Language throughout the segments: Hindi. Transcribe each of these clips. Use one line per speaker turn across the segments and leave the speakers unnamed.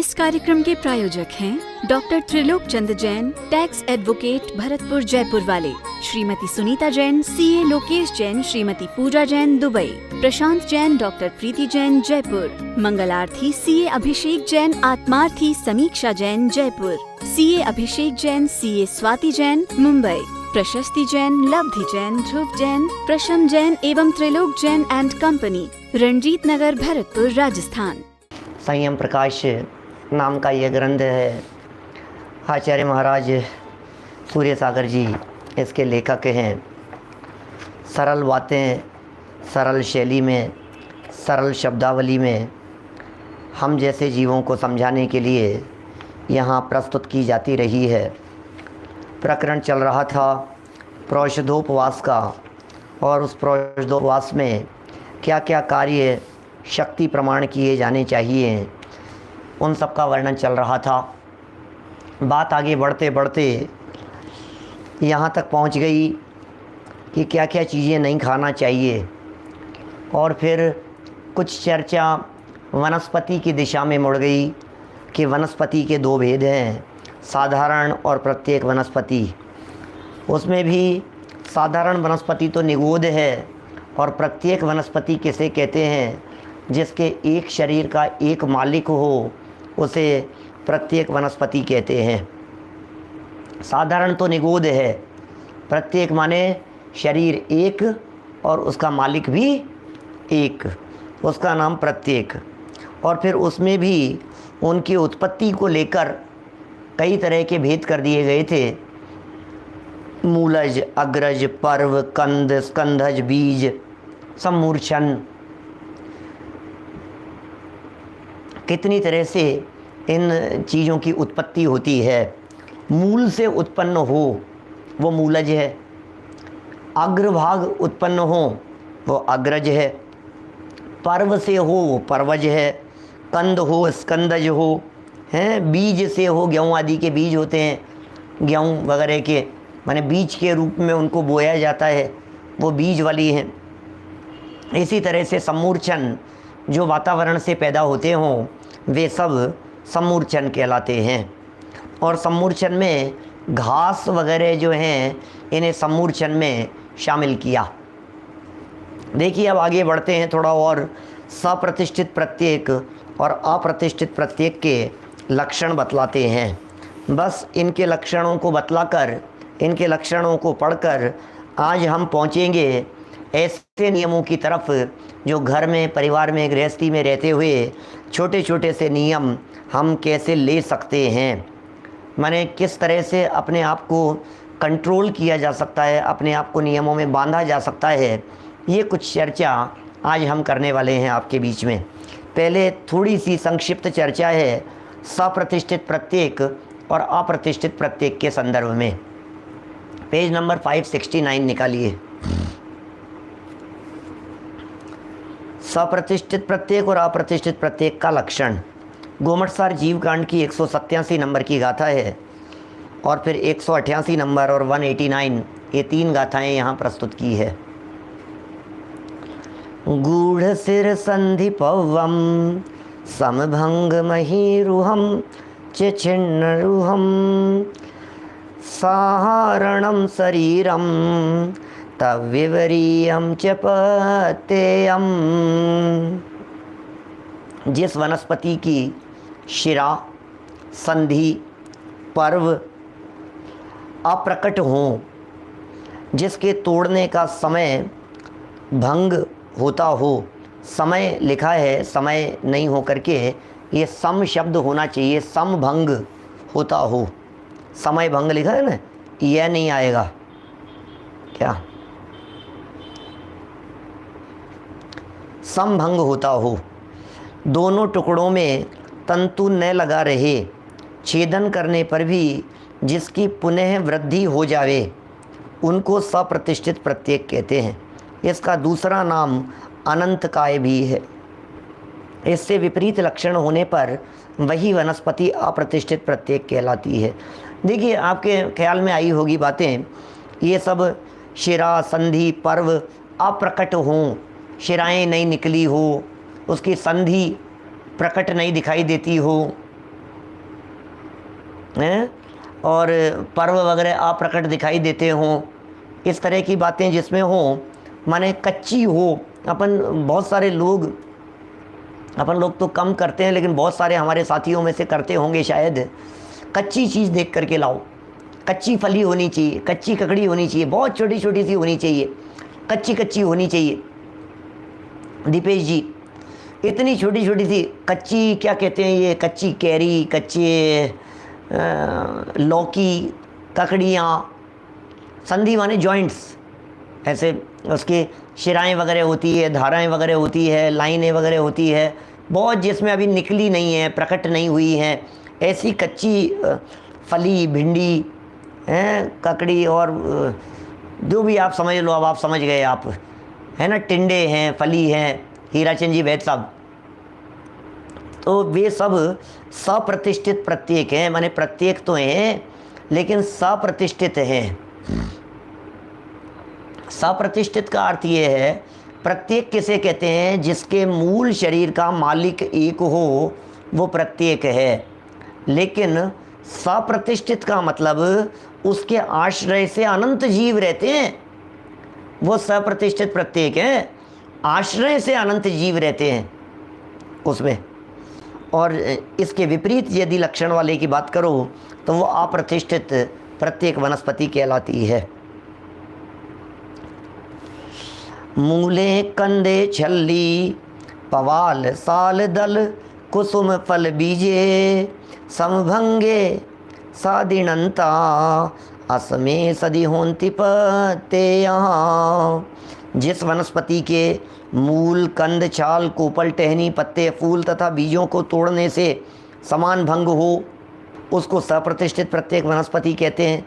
इस कार्यक्रम के प्रायोजक हैं doctor Trilok Chand Jain, tax advocate, Bharatpur Jaipur वाले, श्रीमती सुनीता जैन, सीए लोकेश जैन, श्रीमती पूजा जैन, दुबई, प्रशांत जैन, डॉक्टर प्रीति जैन, जयपुर, मंगलार्थी सीए अभिषेक जैन, आत्मार्थी समीक्षा जैन, जयपुर, सीए अभिषेक जैन, सीए स्वाति जैन, मुंबई, प्रशस्ति जैन, लब्धि जैन, ध्रुव जैन, प्रशम जैन एवं त्रिलोक जैन एंड कंपनी, रणजीत नगर, भरतपुर, राजस्थान।
संयम प्रकाश नाम का यह ग्रंथ है। आचार्य महाराज सूर्य सागर जी इसके लेखक हैं। सरल बातें सरल शैली में, सरल शब्दावली में हम जैसे जीवों को समझाने के लिए यहाँ प्रस्तुत की जाती रही है। प्रकरण चल रहा था प्रोषधोपवास का, और उस प्रोषधोपवास में क्या क्या कार्य शक्ति प्रमाण किए जाने चाहिए, उन सब का वर्णन चल रहा था। बात आगे बढ़ते बढ़ते यहाँ तक पहुँच गई कि क्या क्या चीज़ें नहीं खाना चाहिए, और फिर कुछ चर्चा वनस्पति की दिशा में मुड़ गई कि वनस्पति के दो भेद हैं, साधारण और प्रत्येक वनस्पति। उसमें भी साधारण वनस्पति तो निगूढ़ है, और प्रत्येक वनस्पति किसे कहते हैं? जिसके एक शरीर का एक मालिक हो, उसे प्रत्येक वनस्पति कहते हैं। साधारण तो निगूढ़ है, प्रत्येक माने शरीर एक और उसका मालिक भी एक, उसका नाम प्रत्येक। और फिर उसमें भी उनकी उत्पत्ति को लेकर कई तरह के भेद कर दिए गए थे। मूलज, अग्रज, पर्व, कंद, स्कंधज, बीज, सम्मूर्छन, कितनी तरह से इन चीज़ों की उत्पत्ति होती है। मूल से उत्पन्न हो वो मूलज है, अग्रभाग उत्पन्न हो वो अग्रज है, पर्व से हो वो पर्वज है, कंद हो स्कंदज हो, हैं बीज से हो, गेहूँ आदि के बीज होते हैं, गेहूँ वगैरह के माने बीज के रूप में उनको बोया जाता है, वो बीज वाली हैं। इसी तरह से सम्मूर्छन जो वातावरण से पैदा होते हों वे सब सम्मूर्छन कहलाते हैं। और सम्मूर्छन में घास वगैरह जो हैं इन्हें सम्मूर्छन में शामिल किया। देखिए अब आगे बढ़ते हैं थोड़ा और। सप्रतिष्ठित प्रत्येक और अप्रतिष्ठित प्रत्येक के लक्षण बतलाते हैं। बस इनके लक्षणों को बतलाकर, इनके लक्षणों को पढ़कर आज हम पहुँचेंगे ऐसे नियमों की तरफ जो घर में, परिवार में, गृहस्थी में रहते हुए छोटे छोटे से नियम हम कैसे ले सकते हैं, माने किस तरह से अपने आप को कंट्रोल किया जा सकता है, अपने आप को नियमों में बांधा जा सकता है। ये कुछ चर्चा आज हम करने वाले हैं आपके बीच में। पहले थोड़ी सी संक्षिप्त चर्चा है सप्रतिष्ठित प्रत्येक और अप्रतिष्ठित प्रत्येक के संदर्भ में। पेज नंबर 569 निकालिए। सप्रतिष्ठित प्रत्येक और अप्रतिष्ठित प्रत्येक का लक्षण। गोमटसार जीवकांड की 187 नंबर की गाथा है, और फिर 188 नंबर और 189 ये तीन गाथाएं यहाँ प्रस्तुत की है। गूढ़ सिर संधि पवम समभंग महीरुहम छिन्न रुहम साहारणम शरीरम तविवरीयम च पतेयम। जिस वनस्पति की शिरा, संधि, पर्व अप्रकट हों, जिसके तोड़ने का समय भंग होता हो, समय लिखा है, समय नहीं हो करके ये सम शब्द होना चाहिए, समभंग होता हो। समय भंग लिखा है ना, यह नहीं आएगा क्या? समभंग होता हो, दोनों टुकड़ों में तंतु न लगा रहे, छेदन करने पर भी जिसकी पुनः वृद्धि हो जावे, उनको सप्रतिष्ठित प्रत्येक कहते हैं। इसका दूसरा नाम अनंतकाय भी है। इससे विपरीत लक्षण होने पर वही वनस्पति अप्रतिष्ठित प्रत्येक कहलाती है। देखिए आपके ख्याल में आई होगी बातें, ये सब शिरा, संधि, पर्व अप्रकट हों, शिराएं नहीं निकली हो, उसकी संधि प्रकट नहीं दिखाई देती हो, हैं, और पर्व वगैरह अप्रकट दिखाई देते हों, इस तरह की बातें जिसमें हों, माने कच्ची हो। अपन लोग तो कम करते हैं, लेकिन बहुत सारे हमारे साथियों में से करते होंगे शायद। कच्ची चीज़ देख करके लाओ, कच्ची फली होनी चाहिए, कच्ची ककड़ी होनी चाहिए, बहुत छोटी छोटी सी होनी चाहिए, कच्ची कच्ची होनी चाहिए। दीपेश जी, इतनी छोटी छोटी सी कच्ची, क्या कहते हैं ये, कच्ची कैरी, कच्चे लौकी, ककड़ियाँ, संधि माने जॉइंट्स, ऐसे उसके शिराएँ वगैरह होती है, धाराएँ वगैरह होती है, लाइनें वगैरह होती है, बहुत जिसमें अभी निकली नहीं है, प्रकट नहीं हुई हैं, ऐसी कच्ची फली, भिंडी हैं, ककड़ी, और जो भी आप समझ लो, अब आप समझ गए आप, है ना, टिंडे हैं, फली हैं, हीराचंद जी वैद साहब। तो वे सब सप्रतिष्ठित प्रत्येक हैं, माने प्रत्येक तो हैं लेकिन सप्रतिष्ठित हैं। सप्रतिष्ठित का अर्थ ये है, प्रत्येक किसे कहते हैं, जिसके मूल शरीर का मालिक एक हो, वो प्रत्येक है। लेकिन सप्रतिष्ठित का मतलब उसके आश्रय से अनंत जीव रहते हैं, वो सप्रतिष्ठित प्रत्येक हैं। आश्रय से अनंत जीव रहते हैं उसमें। और इसके विपरीत यदि लक्षण वाले की बात करो तो वो अप्रतिष्ठित प्रत्येक वनस्पति कहलाती है। मूले कंदे छल्ली पवाल साल दल कुसुम फल बीजे समभंगे सादिनंता असमे सदी होंति पते यहाँ। जिस वनस्पति के मूल, कंद, छाल, कोपल, टहनी, पत्ते, फूल तथा बीजों को तोड़ने से समान भंग हो, उसको सप्रतिष्ठित प्रत्येक वनस्पति कहते हैं।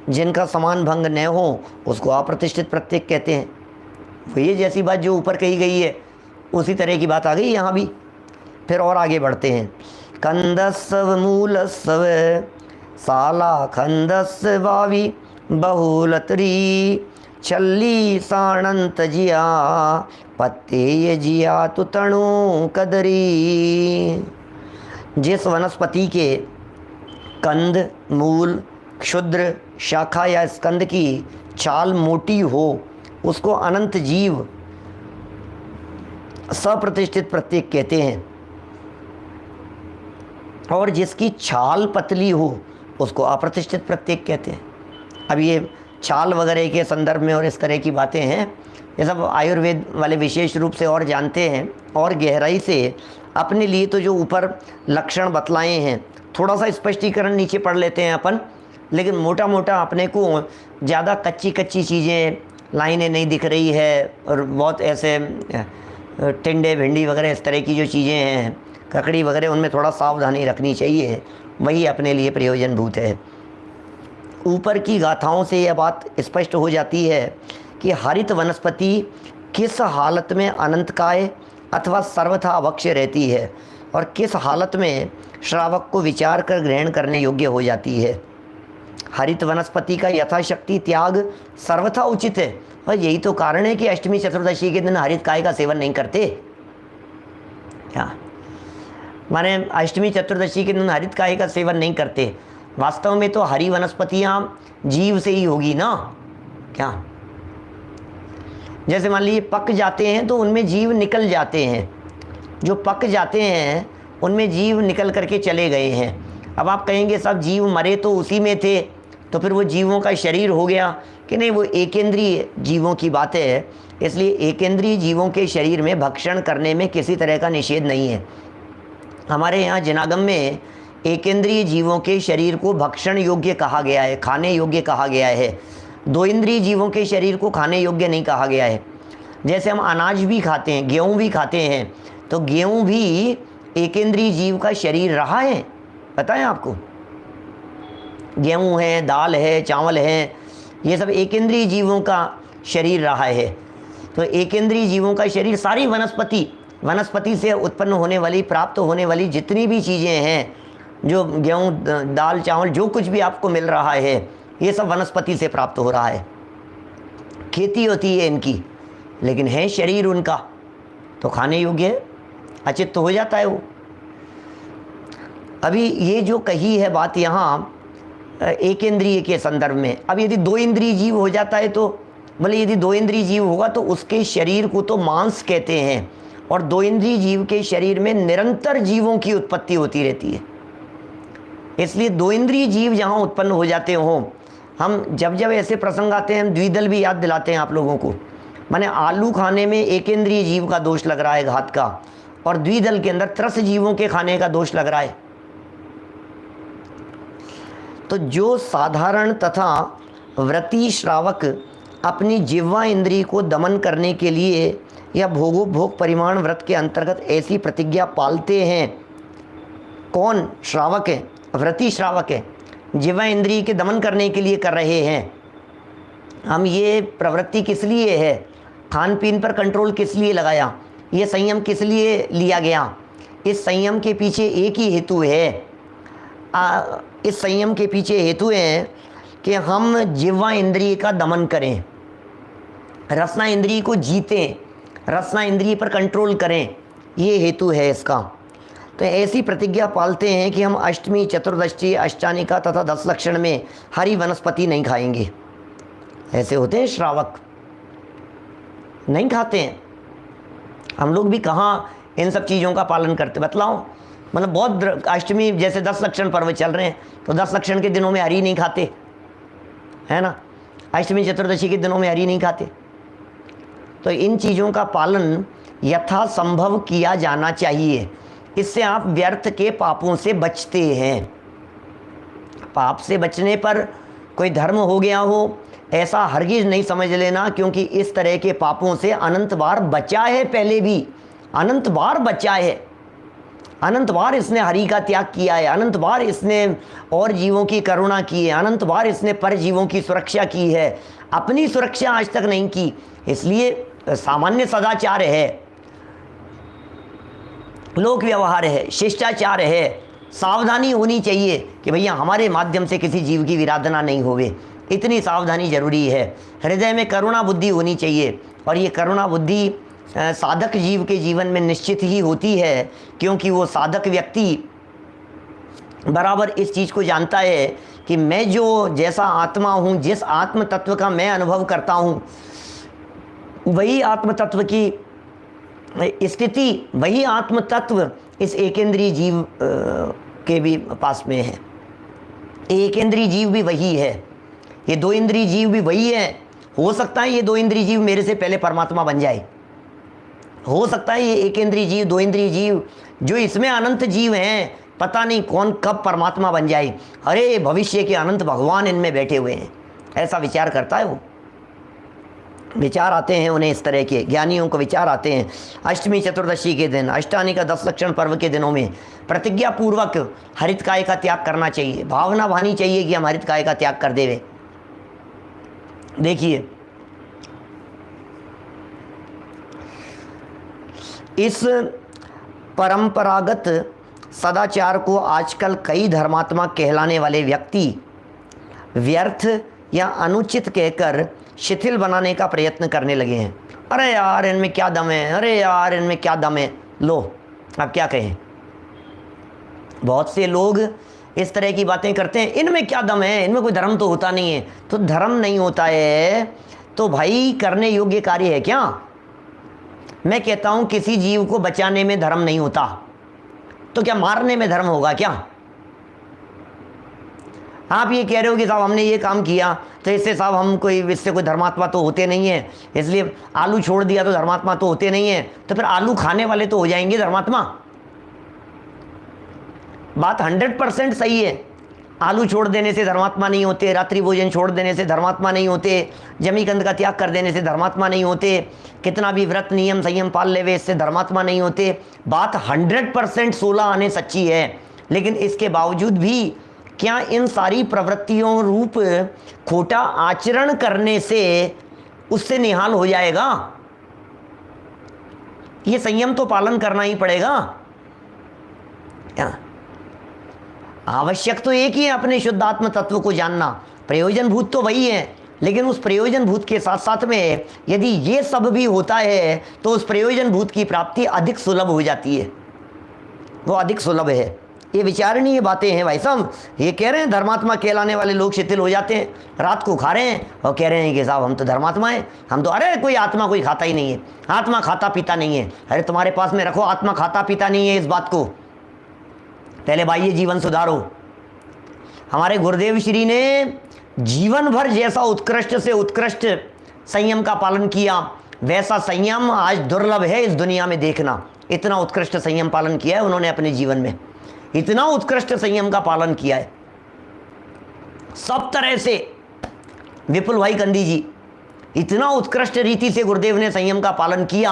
जिनका समान भंग न हो उसको अप्रतिष्ठित प्रत्येक कहते हैं। ये जैसी बात जो ऊपर कही गई है उसी तरह की बात आ गई यहाँ भी। फिर और आगे बढ़ते हैं। कंदस्व मूलस्व साला खंदस्व वावी बहुलतरी छल्ली साणंत जिया पत्ते ये जिया तु तणु कदरी। जिस वनस्पति के कंद, मूल, क्षुद्र, शाखा या स्कंद की छाल मोटी हो उसको अनंत जीव सप्रतिष्ठित प्रत्येक कहते हैं। और जिसकी छाल पतली हो उसको अप्रतिष्ठित प्रत्येक कहते हैं। अब ये छाल वगैरह के संदर्भ में और इस तरह की बातें हैं, ये सब आयुर्वेद वाले विशेष रूप से और जानते हैं और गहराई से। अपने लिए तो जो ऊपर लक्षण बतलाए हैं थोड़ा सा स्पष्टीकरण नीचे पढ़ लेते हैं अपन, लेकिन मोटा मोटा अपने को ज़्यादा कच्ची कच्ची चीज़ें, लाइनें नहीं दिख रही है और बहुत ऐसे टिंडे, भिंडी वगैरह इस तरह की जो चीज़ें हैं, ककड़ी वगैरह, उनमें थोड़ा सावधानी रखनी चाहिए, वही अपने लिए प्रयोजनभूत है। ऊपर की गाथाओं से यह बात स्पष्ट हो जाती है कि हरित वनस्पति किस हालत में अनंतकाय अथवा सर्वथा अवक्ष्य रहती है और किस हालत में श्रावक को विचार कर ग्रहण करने योग्य हो जाती है। हरित वनस्पति का यथाशक्ति त्याग सर्वथा उचित है, और यही तो कारण है कि अष्टमी चतुर्दशी के दिन हरित काय का सेवन नहीं करते। क्या माने अष्टमी चतुर्दशी के दिन हरित काय का सेवन नहीं करते? वास्तव में तो हरी वनस्पतियाँ जीव से ही होगी ना। क्या जैसे मान लीजिए पक जाते हैं तो उनमें जीव निकल जाते हैं, जो पक जाते हैं उनमें जीव निकल करके चले गए हैं। अब आप कहेंगे सब जीव मरे तो उसी में थे, तो फिर वो जीवों का शरीर हो गया कि नहीं? वो एकेंद्रीय जीवों की बात है, इसलिए एकेंद्रीय जीवों के शरीर में भक्षण करने में किसी तरह का निषेध नहीं है। हमारे यहाँ जनागम में एकेंद्रीय जीवों के शरीर को भक्षण योग्य कहा गया है, खाने योग्य कहा गया है। दो इंद्रिय जीवों के शरीर को खाने योग्य नहीं कहा गया है। जैसे हम अनाज भी खाते हैं, गेहूँ भी खाते हैं, तो गेहूँ भी एकेंद्रीय जीव का शरीर रहा है, पता है आपको? गेहूँ है, दाल है, चावल है, ये सब एकेंद्रीय जीवों का शरीर रहा है। तो एकेंद्रीय जीवों का शरीर सारी वनस्पति से उत्पन्न होने वाली, प्राप्त होने वाली जितनी भी चीज़ें हैं, जो गेहूँ, दाल, चावल, जो कुछ भी आपको मिल रहा है, ये सब वनस्पति से प्राप्त हो रहा है। खेती होती है इनकी, लेकिन है शरीर उनका, तो खाने योग्य है, अचित तो हो जाता है वो। अभी ये जो कही है बात यहाँ एक इंद्रिय के संदर्भ में। अब यदि दो इंद्रिय जीव हो जाता है तो बोले यदि दो इंद्रिय जीव होगा तो उसके शरीर को तो मांस कहते हैं, और दो इंद्रिय जीव के शरीर में निरंतर जीवों की उत्पत्ति होती रहती है। इसलिए दो इंद्रिय जीव जहाँ उत्पन्न हो जाते हों, हम जब जब ऐसे प्रसंग आते हैं हम द्विदल भी याद दिलाते हैं आप लोगों को। माने आलू खाने में एक इंद्रिय जीव का दोष लग रहा है घात का, और द्विदल के अंदर त्रस जीवों के खाने का दोष लग रहा है। तो जो साधारण तथा व्रती श्रावक अपनी जिह्वा इंद्रिय को दमन करने के लिए या भोगोपभोग परिमाण व्रत के अंतर्गत ऐसी प्रतिज्ञा पालते हैं, कौन श्रावक है? व्रती श्रावक है, जिह्वा इंद्रिय के दमन करने के लिए कर रहे हैं। हम ये प्रवृत्ति किस लिए है, खान पीन पर कंट्रोल किस लिए लगाया, ये संयम किस लिए लिया गया? इस संयम के पीछे एक ही हेतु है। इस संयम के पीछे हेतु है कि हम जिह्वा इंद्रिय का दमन करें, रसना इंद्रिय को जीतें, रसना इंद्रिय पर कंट्रोल करें, ये हेतु है इसका। तो ऐसी प्रतिज्ञा पालते हैं कि हम अष्टमी, चतुर्दशी, अष्टानिका तथा 10 लक्षण में हरी वनस्पति नहीं खाएंगे। ऐसे होते हैं श्रावक, नहीं खाते हैं। हम लोग भी कहाँ इन सब चीज़ों का पालन करते, बतलाओ। मतलब बहुत अष्टमी जैसे 10 लक्षण पर्व चल रहे हैं तो 10 लक्षण के दिनों में हरी नहीं खाते, है ना। अष्टमी चतुर्दशी के दिनों में हरी नहीं खाते। तो इन चीज़ों का पालन यथासंभव किया जाना चाहिए। इससे आप व्यर्थ के पापों से बचते हैं। पाप से बचने पर कोई धर्म हो गया हो ऐसा हरगिज नहीं समझ लेना, क्योंकि इस तरह के पापों से अनंत बार बचा है, पहले भी अनंत बार बचा है। अनंत बार इसने हरि का त्याग किया है, अनंत बार इसने और जीवों की करुणा की है, अनंत बार इसने पर जीवों की सुरक्षा की है, अपनी सुरक्षा आज तक नहीं की। इसलिए सामान्य सदाचार है, लोक व्यवहार है, शिष्टाचार है, सावधानी होनी चाहिए कि भैया हमारे माध्यम से किसी जीव की विराधना नहीं होवे, इतनी सावधानी जरूरी है। हृदय में करुणा बुद्धि होनी चाहिए, और ये करुणा बुद्धि साधक जीव के जीवन में निश्चित ही होती है, क्योंकि वो साधक व्यक्ति बराबर इस चीज़ को जानता है कि मैं जो जैसा आत्मा हूँ, जिस आत्म तत्व का मैं अनुभव करता हूँ, वही आत्म तत्व की स्थिति, वही आत्म तत्व इस एकेंद्रीय जीव के भी पास में है। एक इंद्रिय जीव भी वही है, ये दो इंद्रिय जीव भी वही है। हो सकता है ये दो इंद्रिय जीव मेरे से पहले परमात्मा बन जाए, हो सकता है ये एक इंद्रिय जीव, दो इंद्रिय जीव जो इसमें अनंत जीव हैं, पता नहीं कौन कब परमात्मा बन जाए। अरे भविष्य के अनंत भगवान इनमें बैठे हुए हैं, ऐसा विचार करता है वो। विचार आते हैं उन्हें, इस तरह के ज्ञानियों को विचार आते हैं। अष्टमी चतुर्दशी के दिन, अष्टानिका 10 लक्षण पर्व के दिनों में प्रतिज्ञा पूर्वक हरित काय का त्याग करना चाहिए। भावना भानी चाहिए कि हम हरित काय का त्याग कर देवे। देखिए इस परंपरागत सदाचार को आजकल कई धर्मात्मा कहलाने वाले व्यक्ति व्यर्थ या अनुचित कहकर शिथिल बनाने का प्रयत्न करने लगे हैं। अरे यार इनमें क्या दम है, अरे यार इनमें क्या दम है। लो अब क्या कहें, बहुत से लोग इस तरह की बातें करते हैं, इनमें क्या दम है, इनमें कोई धर्म तो होता नहीं है। तो धर्म नहीं होता है तो भाई करने योग्य कार्य है क्या? मैं कहता हूं किसी जीव को बचाने में धर्म नहीं होता, तो क्या मारने में धर्म होगा क्या? आप ये कह रहे हो कि साहब हमने ये काम किया तो इससे साहब हम कोई, इससे कोई धर्मात्मा तो होते नहीं है, इसलिए आलू छोड़ दिया तो धर्मात्मा तो होते नहीं है, तो फिर आलू खाने वाले तो हो जाएंगे धर्मात्मा। बात 100% सही है। आलू छोड़ देने से धर्मात्मा नहीं होते, रात्रि भोजन छोड़ देने से धर्मात्मा नहीं होते, जमीकंद का त्याग कर देने से धर्मात्मा नहीं होते, कितना भी व्रत नियम संयम पाल लेवे इससे धर्मात्मा नहीं होते। बात 100% 16 आने सच्ची है। लेकिन इसके बावजूद भी क्या इन सारी प्रवृत्तियों रूप खोटा आचरण करने से उससे निहाल हो जाएगा? ये संयम तो पालन करना ही पड़ेगा। आवश्यक तो एक ही है, अपने शुद्धात्म तत्व को जानना। प्रयोजन भूत तो वही है, लेकिन उस प्रयोजन भूत के साथ साथ में यदि ये सब भी होता है तो उस प्रयोजन भूत की प्राप्ति अधिक सुलभ हो जाती है, वो अधिक सुलभ है। ये विचारणीय बातें हैं भाई साहब। ये कह रहे हैं धर्मात्मा कहलाने वाले लोग शिथिल हो जाते हैं, रात को खा रहे हैं और कह रहे हैं कि साहब हम तो धर्मात्मा हैं, हम तो, अरे कोई आत्मा कोई खाता ही नहीं है, आत्मा खाता पीता नहीं है। अरे तुम्हारे पास में रखो, आत्मा खाता पीता नहीं है, इस बात को पहले बाह्य जीवन सुधारो। हमारे गुरुदेव श्री ने जीवन भर जैसा उत्कृष्ट से उत्कृष्ट संयम का पालन किया, वैसा संयम आज दुर्लभ है इस दुनिया में देखना। इतना उत्कृष्ट संयम पालन किया है उन्होंने अपने जीवन में, इतना उत्कृष्ट संयम का पालन किया है सब तरह से। विपुल भाई कंदी जी, इतना उत्कृष्ट रीति से गुरुदेव ने संयम का पालन किया,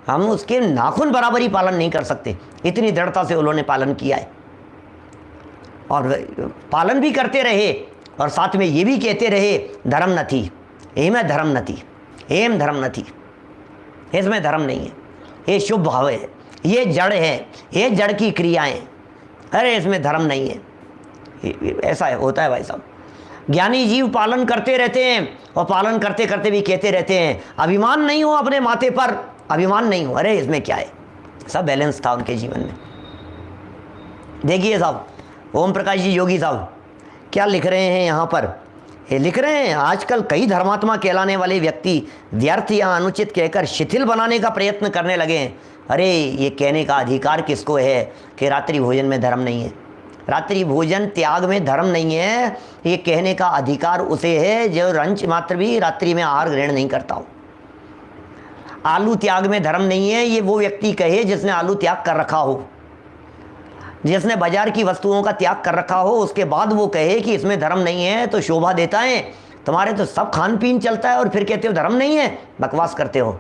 हम उसके नाखून बराबर ही पालन नहीं कर सकते, इतनी दृढ़ता से उन्होंने पालन किया है। और पालन भी करते रहे और साथ में ये भी कहते रहे धर्म न थी, एम धर्म न थी, एम धर्म न थी, इसमें धर्म नहीं है, ये शुभ भाव है, ये जड़ है, ये जड़ की क्रियाएं, अरे इसमें धर्म नहीं है। ऐसा है, होता है भाई साहब। ज्ञानी जीव पालन करते रहते हैं और पालन करते करते भी कहते रहते हैं अभिमान नहीं हो अपने माथे पर, अभिमान नहीं हो, अरे इसमें क्या है। सब बैलेंस था उनके जीवन में। देखिए साहब, ओम प्रकाश जी योगी साहब क्या लिख रहे हैं यहाँ पर, ये लिख रहे हैं आजकल कई धर्मात्मा कहलाने वाले व्यक्ति व्यर्थ या अनुचित कहकर शिथिल बनाने का प्रयत्न करने लगे हैं। अरे ये कहने का अधिकार किसको है कि रात्रि भोजन में धर्म नहीं है, रात्रि भोजन त्याग में धर्म नहीं है, ये कहने का अधिकार उसे है जो रंच मात्र भी रात्रि में आहार ग्रहण नहीं करता हो। आलू त्याग में धर्म नहीं है, ये वो व्यक्ति कहे जिसने आलू त्याग कर रखा हो, जिसने बाजार की वस्तुओं का त्याग कर रखा हो, उसके बाद वो कहे कि इसमें धर्म नहीं है तो शोभा देता है। तुम्हारे तो सब खान पीन चलता है और फिर कहते हो धर्म नहीं है, बकवास करते हो,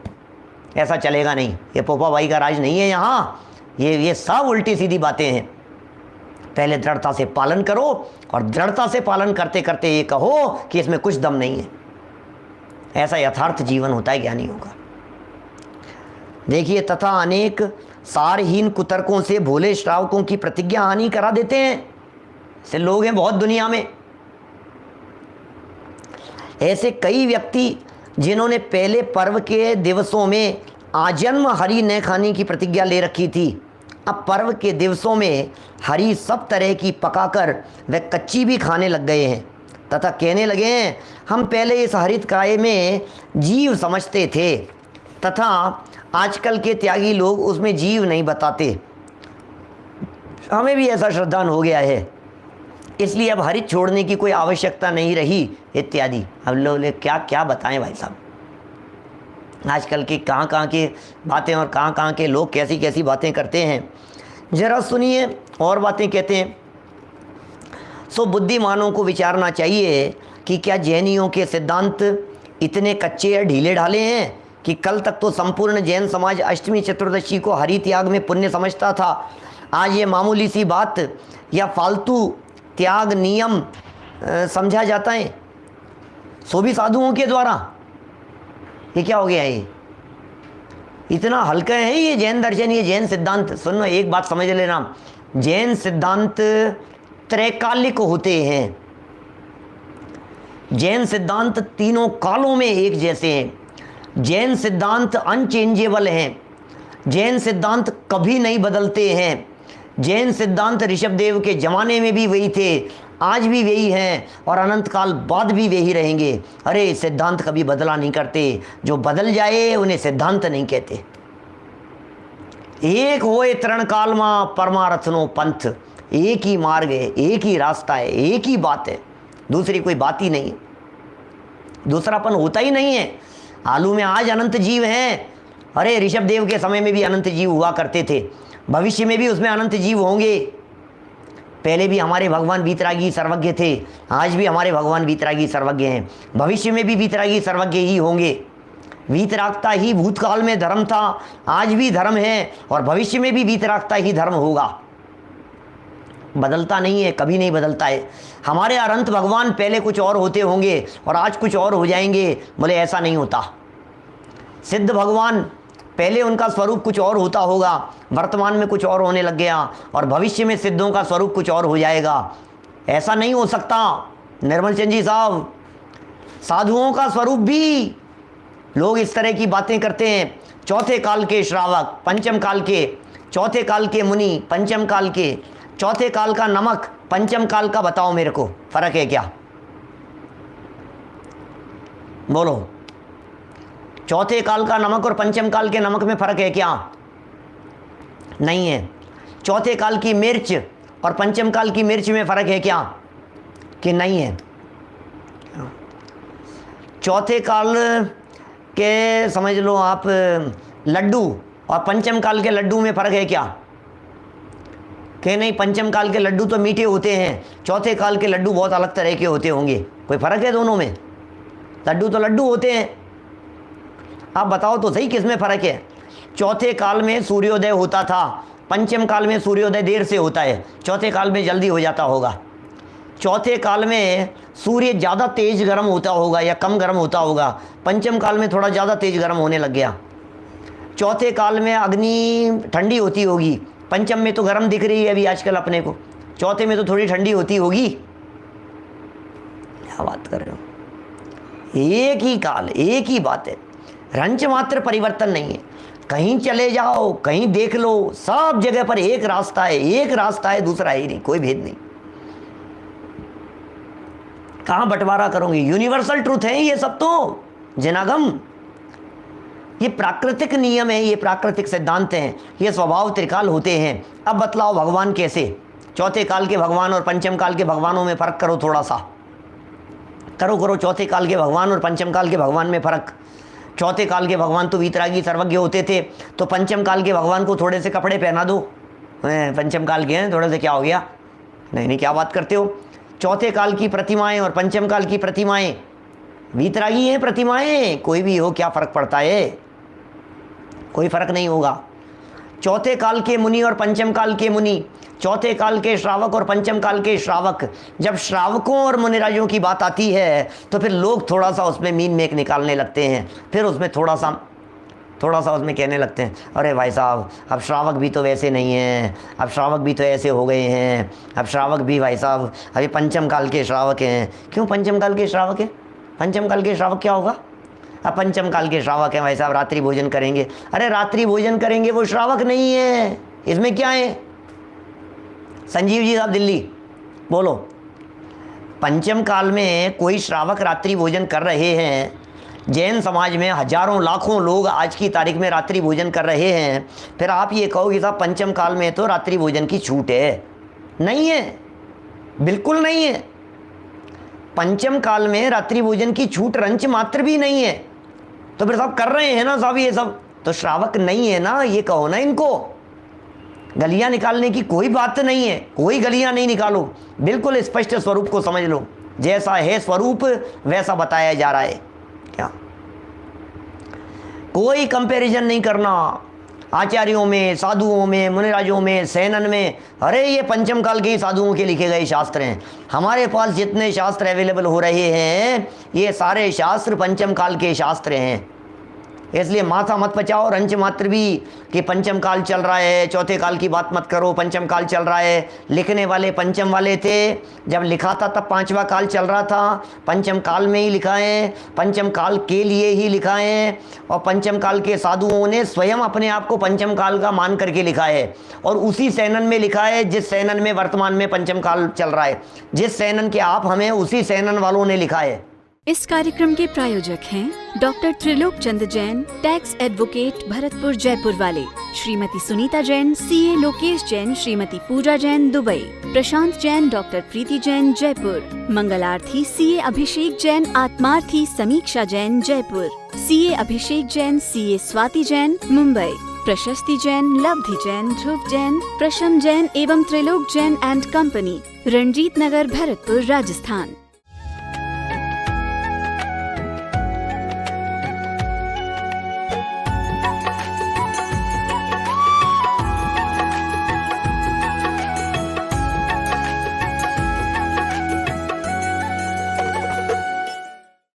ऐसा चलेगा नहीं। ये पोपा भाई का राज नहीं है यहाँ, ये सब उल्टी सीधी बातें हैं। पहले दृढ़ता से पालन करो और दृढ़ता से पालन करते करते ये कहो कि इसमें कुछ दम नहीं है। ऐसा यथार्थ जीवन होता है ज्ञानियों का। देखिए, तथा अनेक सारहीन कुतर्कों से भोले श्रावकों की प्रतिज्ञा हानि करा देते हैं। ऐसे लोग हैं बहुत दुनिया में, ऐसे कई व्यक्ति जिन्होंने पहले पर्व के दिवसों में आजन्म हरी न खाने की प्रतिज्ञा ले रखी थी, अब पर्व के दिवसों में हरी सब तरह की पकाकर वे कच्ची भी खाने लग गए हैं तथा कहने लगे हैं हम पहले इस हरित काय में जीव समझते थे तथा आजकल के त्यागी लोग उसमें जीव नहीं बताते। हमें भी ऐसा श्रद्धान हो गया है, इसलिए अब हरित छोड़ने की कोई आवश्यकता नहीं रही इत्यादि। हम लोग क्या क्या बताएं भाई साहब, आजकल की कहाँ की बातें और कहाँ के लोग कैसी कैसी बातें करते हैं। जरा सुनिए और बातें कहते हैं। सो बुद्धिमानों को विचारना चाहिए कि क्या जैनियों के सिद्धांत इतने कच्चे या ढीले ढाले हैं कि कल तक तो संपूर्ण जैन समाज अष्टमी चतुर्दशी को हरि त्याग में पुण्य समझता था, आज ये मामूली सी बात या फालतू त्याग नियम समझा जाता है, सो भी साधुओं के द्वारा। ये क्या हो गया, ये इतना हल्का है ये जैन दर्शन, ये जैन सिद्धांत। सुनो, एक बात समझ लेना, जैन सिद्धांत त्रैकालिक होते हैं। जैन सिद्धांत तीनों कालों में एक जैसे हैं। जैन सिद्धांत अनचेंजेबल हैं। जैन सिद्धांत कभी नहीं बदलते हैं। जैन सिद्धांत ऋषभदेव के ज़माने में भी वही थे, आज भी वही हैं और अनंत काल बाद भी वही रहेंगे। अरे सिद्धांत कभी बदला नहीं करते, जो बदल जाए उन्हें सिद्धांत नहीं कहते। एक होए तरण काल मां परमारथनो पंथ, एक ही मार्ग है, एक ही रास्ता है, एक ही बात है, दूसरी कोई बात ही नहीं है, दूसरापन होता ही नहीं है। आलू में आज अनंत जीव हैं, अरे ऋषभदेव के समय में भी अनंत जीव हुआ करते थे, भविष्य में भी उसमें अनंत जीव होंगे। पहले भी हमारे भगवान वीतरागी सर्वज्ञ थे, आज भी हमारे भगवान वीतरागी सर्वज्ञ हैं, भविष्य में भी वीतरागी सर्वज्ञ ही होंगे। वीतरागता ही भूतकाल में धर्म था, आज भी धर्म है और भविष्य में भी वीतरागता ही धर्म होगा। बदलता नहीं है, कभी नहीं बदलता है। हमारे अनंत भगवान पहले कुछ और होते होंगे और आज कुछ और हो जाएंगे, बोले ऐसा नहीं होता। सिद्ध भगवान पहले उनका स्वरूप कुछ और होता होगा, वर्तमान में कुछ और होने लग गया और भविष्य में सिद्धों का स्वरूप कुछ और हो जाएगा, ऐसा नहीं हो सकता। निर्मल चंद जी साहब, साधुओं का स्वरूप भी लोग इस तरह की बातें करते हैं। चौथे काल के श्रावक, पंचम काल के, चौथे काल के मुनि, पंचम काल के, चौथे काल का नमक, पंचम काल का बताओ मेरे को, फर्क है क्या? बोलो, चौथे काल का नमक और पंचम काल के नमक में फर्क है क्या? नहीं है। चौथे काल की मिर्च और पंचम काल की मिर्च में फर्क है क्या? कि नहीं है। चौथे काल के समझ लो आप लड्डू और पंचम काल के लड्डू में फर्क है क्या? कि नहीं, पंचम काल के लड्डू तो मीठे होते हैं, चौथे काल के लड्डू बहुत अलग तरह के होते होंगे। कोई फर्क है दोनों में? लड्डू तो लड्डू होते हैं। आप बताओ तो सही किस में फर्क है? चौथे काल में सूर्योदय होता था, पंचम काल में सूर्योदय देर से होता है, चौथे काल में जल्दी हो जाता होगा। चौथे काल में सूर्य ज़्यादा तेज गर्म होता होगा या कम गर्म होता होगा, पंचम काल में थोड़ा ज़्यादा तेज गर्म होने लग गया। चौथे काल में अग्नि ठंडी होती होगी, पंचम में तो गर्म दिख रही है अभी आजकल अपने को, चौथे में तो थोड़ी ठंडी होती होगी। क्या बात कर रहे हो? एक ही काल, एक ही बात है, रंच मात्र परिवर्तन नहीं है। कहीं चले जाओ, कहीं देख लो, सब जगह पर एक रास्ता है, एक रास्ता है, दूसरा ही नहीं, कोई भेद नहीं। कहाँ बंटवारा करोगे? यूनिवर्सल ट्रूथ है ये सब तो, जनागम। ये प्राकृतिक नियम है, ये प्राकृतिक सिद्धांत हैं, ये स्वभाव त्रिकाल होते हैं। अब बतलाओ भगवान कैसे? चौथे काल के भगवान और पंचम काल के भगवानों में फर्क करो, थोड़ा सा करो। चौथे काल के भगवान और पंचम काल के भगवान में फर्क। चौथे काल के भगवान तो वीतरागी सर्वज्ञ होते थे, तो पंचम काल के भगवान को थोड़े से कपड़े पहना दो, पंचम काल के हैं, थोड़े से क्या हो गया? नहीं, क्या बात करते हो? चौथे काल की प्रतिमाएं और पंचम काल की प्रतिमाएं वीतरागी हैं प्रतिमाएं, कोई भी हो, क्या फ़र्क पड़ता है? कोई फ़र्क नहीं होगा। चौथे काल के मुनि और पंचम काल के मुनि, चौथे काल के श्रावक और पंचम काल के श्रावक, जब श्रावकों और मुनिराजों की बात आती है तो फिर लोग थोड़ा सा उसमें मीन मेक निकालने लगते हैं, फिर उसमें थोड़ा सा उसमें कहने लगते हैं, अरे भाई साहब अब श्रावक भी तो वैसे नहीं हैं, अब श्रावक भी तो ऐसे हो गए हैं, अब श्रावक भी भाई साहब अभी पंचम काल के श्रावक हैं। क्यों पंचम काल के श्रावक हैं? पंचम काल के श्रावक क्या होगा? अब पंचम काल के श्रावक हैं भाई साहब, रात्रि भोजन करेंगे। अरे रात्रि भोजन करेंगे, वो श्रावक नहीं है, इसमें क्या है? संजीव जी साहब दिल्ली, बोलो। पंचम काल में कोई श्रावक रात्रि भोजन कर रहे हैं, जैन समाज में हजारों लाखों लोग आज की तारीख में रात्रि भोजन कर रहे हैं, फिर आप ये कहो कि साहब पंचम काल में तो रात्रि भोजन की छूट है? नहीं है, बिल्कुल नहीं है। पंचम काल में रात्रि भोजन की छूट रंच मात्र भी नहीं है, तो फिर साहब कर रहे हैं ना साहब, ये सब तो श्रावक नहीं है ना, ये कहो ना इनको। गलियां निकालने की कोई बात नहीं है, कोई गलियां नहीं निकालो, बिल्कुल स्पष्ट स्वरूप को समझ लो, जैसा है स्वरूप वैसा बताया जा रहा है। क्या कोई कंपैरिजन नहीं करना आचार्यों में, साधुओं में, मुनिराजों में, सैनन में। अरे ये पंचम काल के ही साधुओं के लिखे गए शास्त्र हैं। हमारे पास जितने शास्त्र अवेलेबल हो रहे हैं ये सारे शास्त्र पंचम काल के शास्त्र हैं, इसलिए माथा मत पचाओ रंच मात्र भी कि पंचम काल चल रहा है, चौथे काल की बात मत करो, पंचम काल चल रहा है। लिखने वाले पंचम वाले थे, जब लिखा था तब पांचवा काल चल रहा था, पंचम काल में ही लिखा है, पंचम काल के लिए ही लिखा है, और पंचम काल के साधुओं ने स्वयं अपने आप को पंचम काल का मान करके लिखा है, और उसी सैनन में लिखा है जिस सैनन में वर्तमान में पंचम काल चल रहा है। जिस सैनन के आप हमें, उसी सैनन वालों ने लिखा है।
इस कार्यक्रम के प्रायोजक हैं doctor Trilok Chand Jain, tax advocate, Bharatpur Jaipur वाले, श्रीमती सुनीता जैन, सीए लोकेश जैन, श्रीमती पूजा जैन, दुबई, प्रशांत जैन, डॉक्टर प्रीति जैन, जयपुर, मंगलार्थी सीए अभिषेक जैन, आत्मार्थी समीक्षा जैन, जयपुर, सीए अभिषेक जैन, सीए स्वाति जैन, मुंबई, प्रशस्ति जैन, लब्धि जैन, ध्रुव जैन, प्रशम जैन एवं Trilok Jain and company, Ranjit Nagar, Bharatpur, Rajasthan.